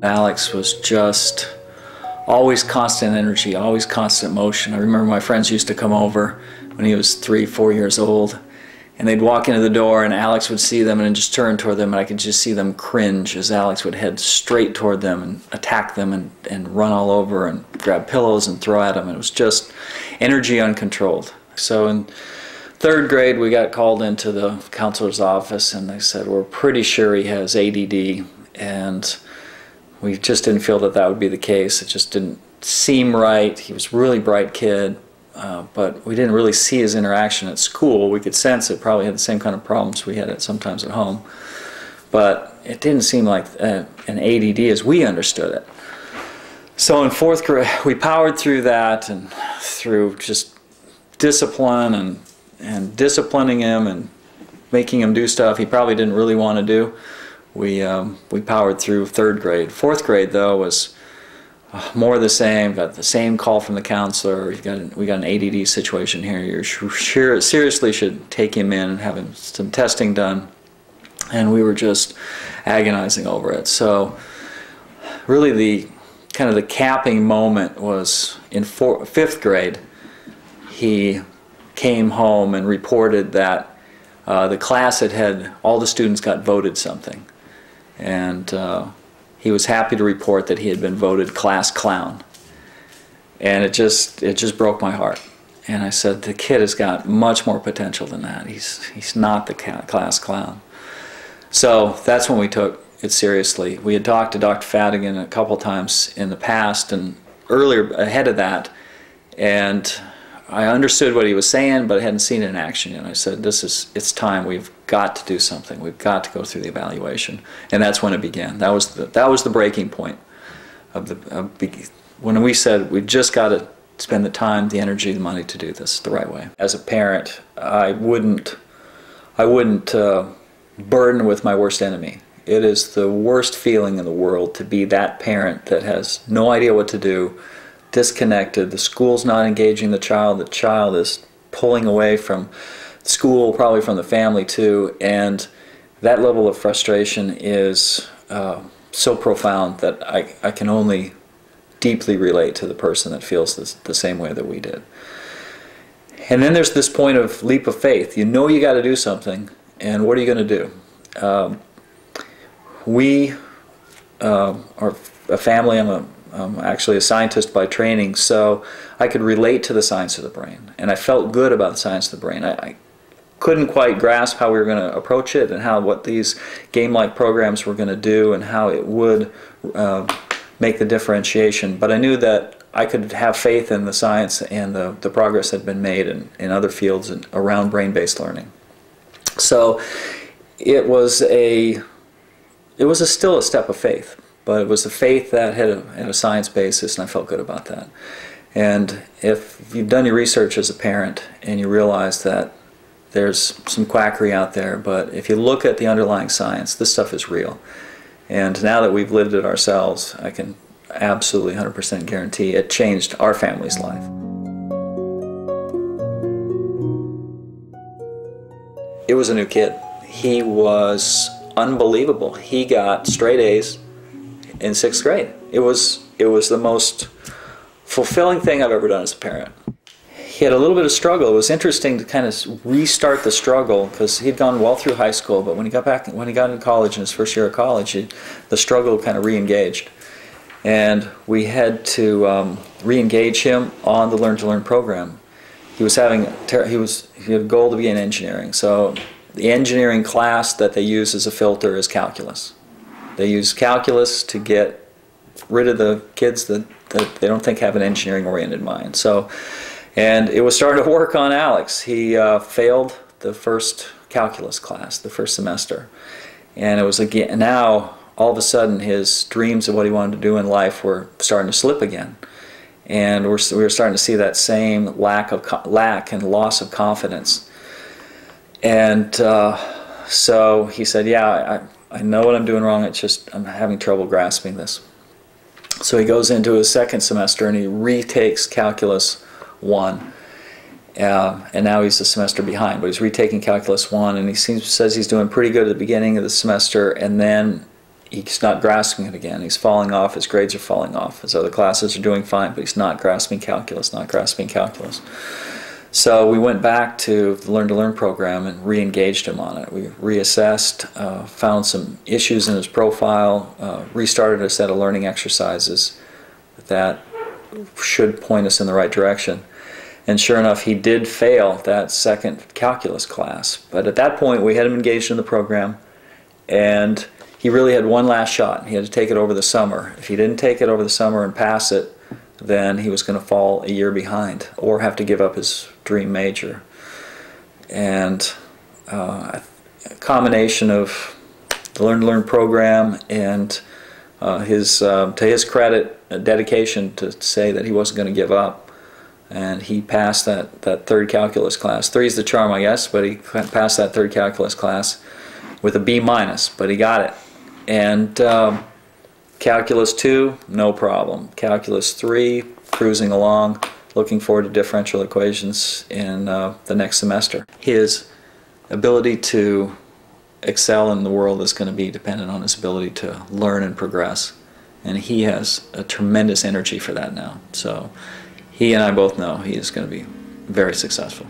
Alex was just always constant energy, always constant motion. I remember my friends used to come over when he was 3, 4 years old, and they'd walk into the door and Alex would see them and just turn toward them, and I could just see them cringe as Alex would head straight toward them and attack them and run all over and grab pillows and throw at them. And it was just energy uncontrolled. So in 3rd grade we got called into the counselor's office and they said, we're pretty sure he has ADD, and we just didn't feel that that would be the case. It just didn't seem right. He was a really bright kid, but we didn't really see his interaction at school. We could sense it probably had the same kind of problems we had sometimes at home, but it didn't seem like an ADD as we understood it. So in 4th grade, we powered through that, and through just discipline and disciplining him and making him do stuff he probably didn't really want to do. We powered through 3rd grade. 4th grade, though, was more of the same. Got the same call from the counselor. We got an ADD situation here. You seriously should take him in and have some testing done. And we were just agonizing over it. So really the kind of the capping moment was in 5th grade. He came home and reported that the class had all the students got voted something. And he was happy to report that he had been voted class clown. And it just broke my heart. And I said, the kid has got much more potential than that. He's not the class clown. So that's when we took it seriously. We had talked to Dr. Fadigan a couple times in the past and earlier ahead of that, and I understood what he was saying, but I hadn't seen it in action yet. I said, it's time. We've got to do something. We've got to go through the evaluation. And that's when it began. That was the breaking point when we said we just got to spend the time, the energy, the money to do this the right way. As a parent, I wouldn't burden with my worst enemy. It is the worst feeling in the world to be that parent that has no idea what to do, disconnected, the school's not engaging the child is pulling away from school, probably from the family too, and that level of frustration is so profound that I can only deeply relate to the person that feels the same way that we did. And then there's this point of leap of faith. You know you got to do something, and what are you going to do? We are a family. I'm actually a scientist by training, so I could relate to the science of the brain, and I felt good about the science of the brain. I couldn't quite grasp how we were going to approach it and what these game-like programs were going to do and how it would make the differentiation, but I knew that I could have faith in the science and the progress that had been made in other fields around brain-based learning. So it was still a step of faith. But it was a faith that had a science basis, and I felt good about that. And if you've done your research as a parent and you realize that there's some quackery out there, but if you look at the underlying science, this stuff is real. And now that we've lived it ourselves, I can absolutely 100% guarantee it changed our family's life. It was a new kid. He was unbelievable. He got straight A's in 6th grade. It was the most fulfilling thing I've ever done as a parent. He had a little bit of struggle. It was interesting to kind of restart the struggle because he'd gone well through high school, but when he got into college, in his first year of college, the struggle kind of re-engaged. And we had to re-engage him on the Learn to Learn program. He had a goal to be in engineering. So the engineering class that they use as a filter is calculus. They use calculus to get rid of the kids that they don't think have an engineering-oriented mind. And it was starting to work on Alex. He failed the first calculus class, the first semester. And it was again, now all of a sudden his dreams of what he wanted to do in life were starting to slip again. And we were starting to see that same lack and loss of confidence. And so he said, yeah, I know what I'm doing wrong, it's just I'm having trouble grasping this. So he goes into his 2nd semester and he retakes Calculus 1. And now he's a semester behind, but he's retaking Calculus 1, and he says he's doing pretty good at the beginning of the semester, and then he's not grasping it again. He's falling off. His grades are falling off. His other classes are doing fine, but he's not grasping calculus, not grasping calculus. So we went back to the Learn to Learn program and re-engaged him on it. We reassessed, found some issues in his profile, restarted a set of learning exercises that should point us in the right direction. And sure enough, he did fail that second calculus class. But at that point, we had him engaged in the program, and he really had one last shot. He had to take it over the summer. If he didn't take it over the summer and pass it, then he was going to fall a year behind or have to give up his dream major. And a combination of the Learn to Learn program and to his credit, a dedication to say that he wasn't going to give up. And he passed that third calculus class. 3 is the charm, I guess, but he passed that third calculus class with a B-, but he got it. And Calculus 2, no problem. Calculus 3, cruising along, looking forward to differential equations in the next semester. His ability to excel in the world is going to be dependent on his ability to learn and progress. And he has a tremendous energy for that now. So he and I both know he is going to be very successful.